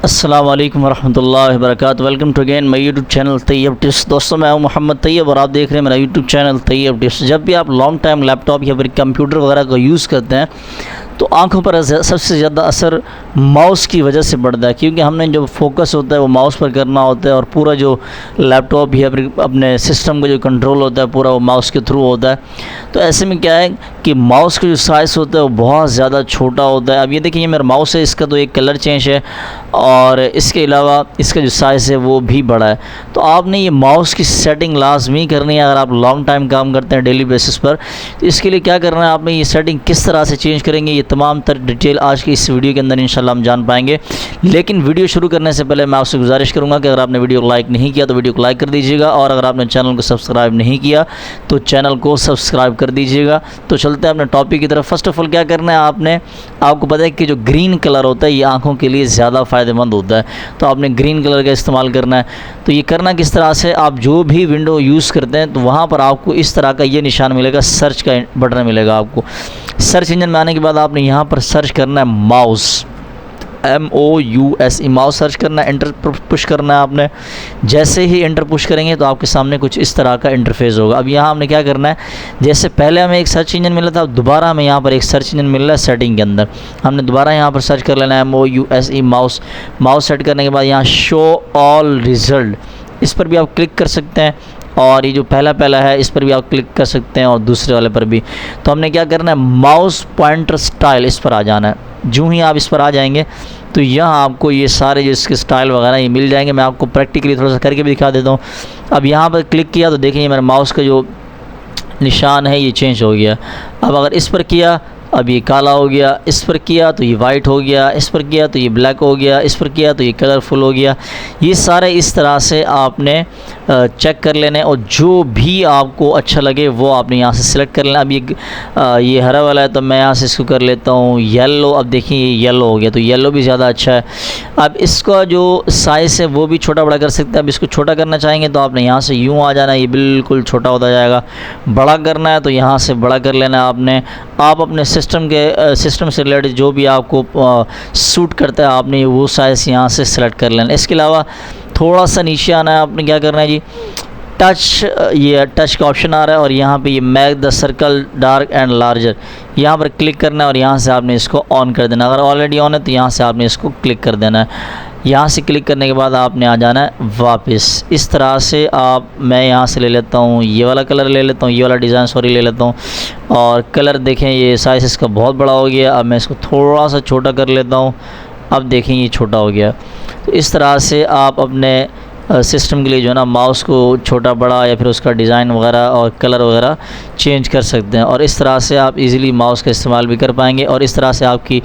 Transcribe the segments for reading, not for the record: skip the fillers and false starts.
अस्सलाम वालेकुम वरहमतुल्लाहि वबरकातुहू। Welcome to again my YouTube channel Tayyab tips. दोस्तों, मैं हूं मोहम्मद तैयब और आप देख रहे हैं मेरा यूट्यूब चैनल तैयब टिप्स। जब भी आप लॉन्ग टाइम लैपटॉप या फिर कंप्यूटर वगैरह का यूज़ करते हैं तो आंखों पर सबसे ज़्यादा असर माउस की वजह से पड़ता है, क्योंकि हमने जो फोकस होता है वो माउस पर करना होता है और पूरा जो लैपटॉप या फिर अपने सिस्टम का जो कंट्रोल होता है पूरा वो माउस के थ्रू होता है। तो ऐसे में क्या है कि माउस का जो साइज़ होता है वो बहुत ज़्यादा छोटा होता है। अब ये देखिए, ये मेरा माउस है, इसका तो एक कलर चेंज है और इसके अलावा इसका जो साइज़ है वो भी बड़ा है। तो आपने ये माउस की सेटिंग लाजमी करनी है अगर आप लॉन्ग टाइम काम करते हैं डेली बेसिस पर। तो इसके लिए क्या करना है, आपने ये सेटिंग किस तरह से चेंज करेंगे ये तमाम तर डिटेल आज की इस वीडियो के अंदर इंशाल्लाह हम जान पाएंगे। लेकिन वीडियो शुरू करने से पहले मैं आपसे गुजारिश करूंगा कि अगर आपने वीडियो को लाइक नहीं किया तो वीडियो को लाइक कर दीजिएगा, और अगर आपने चैनल को सब्सक्राइब नहीं किया तो चैनल को सब्सक्राइब कर दीजिएगा। तो चलते हैं अपने टॉपिक की तरफ। फर्स्ट ऑफ ऑल क्या करना है, आपको पता है कि जो ग्रीन कलर होता है ये आँखों के लिए ज़्यादा फ़ायदेमंद होता है, तो आपने ग्रीन कलर का इस्तेमाल करना है। तो ये करना किस तरह से, आप जो भी विंडो यूज़ करते हैं तो वहाँ पर आपको इस तरह का ये निशान मिलेगा, सर्च का बटन मिलेगा आपको। सर्च इंजन में आने के बाद आपने यहाँ पर सर्च करना है माउस, MOUSE, माउस सर्च करना है, एंटर पुश करना है आपने। जैसे ही एंटर पुश करेंगे तो आपके सामने कुछ इस तरह का इंटरफेस होगा। अब यहाँ हमने क्या करना है, जैसे पहले हमें एक सर्च इंजन मिला था, अब दोबारा हमें यहाँ पर एक सर्च इंजन मिल रहा है सेटिंग के अंदर। हमने दोबारा यहाँ पर सर्च कर लेना है MOUSE, माउस सेट करने के बाद यहाँ शो ऑल रिज़ल्ट, इस पर भी आप क्लिक कर सकते हैं, और ये जो पहला है इस पर भी आप क्लिक कर सकते हैं और दूसरे वाले पर भी। तो हमने क्या करना है, माउस पॉइंटर स्टाइल, इस पर आ जाना है। जो ही आप इस पर आ जाएंगे तो यहाँ आपको ये सारे जो इसके स्टाइल वगैरह ये मिल जाएंगे। मैं आपको प्रैक्टिकली थोड़ा सा करके भी दिखा देता हूँ। अब यहाँ पर क्लिक किया तो देखिए मेरे माउस का जो निशान है ये चेंज हो गया। अब अगर इस पर किया अब ये काला हो गया, इस पर किया तो ये वाइट हो गया, इस पर किया तो ये ब्लैक हो गया, इस पर किया तो ये कलरफुल हो गया। ये सारे इस तरह से आपने चेक कर लेने, और जो भी आपको अच्छा लगे वो आपने यहाँ से सिलेक्ट कर लेना। अब ये हरा वाला है तो मैं यहाँ से इसको कर लेता हूँ येलो। अब देखिए ये येलो हो गया, तो येलो भी ज़्यादा अच्छा है। अब इसका जो साइज़ है वो भी छोटा बड़ा कर सकते हैं। अब इसको छोटा करना चाहेंगे तो आपने यहाँ से यूँ आ जाना, ये बिल्कुल छोटा होता जाएगा। बड़ा करना है तो यहाँ से बड़ा कर लेना है आपने। आप अपने सिस्टम से रिलेटेड जो भी आपको सूट करता है आपने वो साइज़ यहाँ से सेलेक्ट कर लेना। इसके अलावा थोड़ा सा नीचे आना है, आपने क्या करना है जी, ये टच का ऑप्शन आ रहा है और यहाँ पे ये make the circle dark and larger, यहाँ पर क्लिक करना है और यहाँ से आपने इसको ऑन कर देना। अगर ऑलरेडी ऑन है तो यहाँ से आपने इसको क्लिक कर देना है। यहाँ से क्लिक करने के बाद आपने आ जाना है वापस। इस तरह से मैं यहाँ से ले लेता हूँ, ये वाला कलर ले लेता हूँ, ये वाला डिज़ाइन ले लेता हूँ, और कलर देखें ये साइज़ इसका बहुत बड़ा हो गया। अब मैं इसको थोड़ा सा छोटा कर लेता हूँ। अब देखें ये छोटा हो गया। तो इस तरह से आप अपने सिस्टम के लिए जो है ना माउस को छोटा बड़ा या फिर उसका डिज़ाइन वगैरह और कलर वगैरह चेंज कर सकते हैं, और इस तरह से आप इजीली माउस का इस्तेमाल भी कर पाएंगे। और इस तरह से आपकी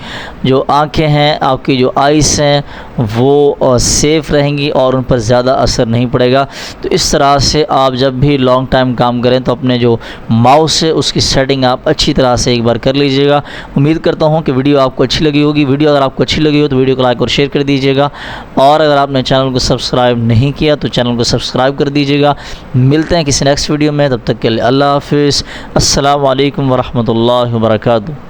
जो आंखें हैं, आपकी जो आइज़ हैं वो सेफ़ रहेंगी और उन पर ज़्यादा असर नहीं पड़ेगा। तो इस तरह से आप जब भी लॉन्ग टाइम काम करें तो अपने जो माउस है उसकी सेटिंग आप अच्छी तरह से एक बार कर लीजिएगा। उम्मीद करता हूँ कि वीडियो आपको अच्छी लगी होगी। वीडियो अगर आपको अच्छी लगी हो तो वीडियो को लाइक और शेयर कर दीजिएगा, और अगर आपने चैनल को सब्सक्राइब नहीं किया तो चैनल को सब्सक्राइब कर दीजिएगा। मिलते हैं किसी नेक्स्ट वीडियो में, तब तक के लिए अल्लाह हाफिज़। अस्सलाम वालेकुम वरहमतुल्लाहि वबरकातुहू।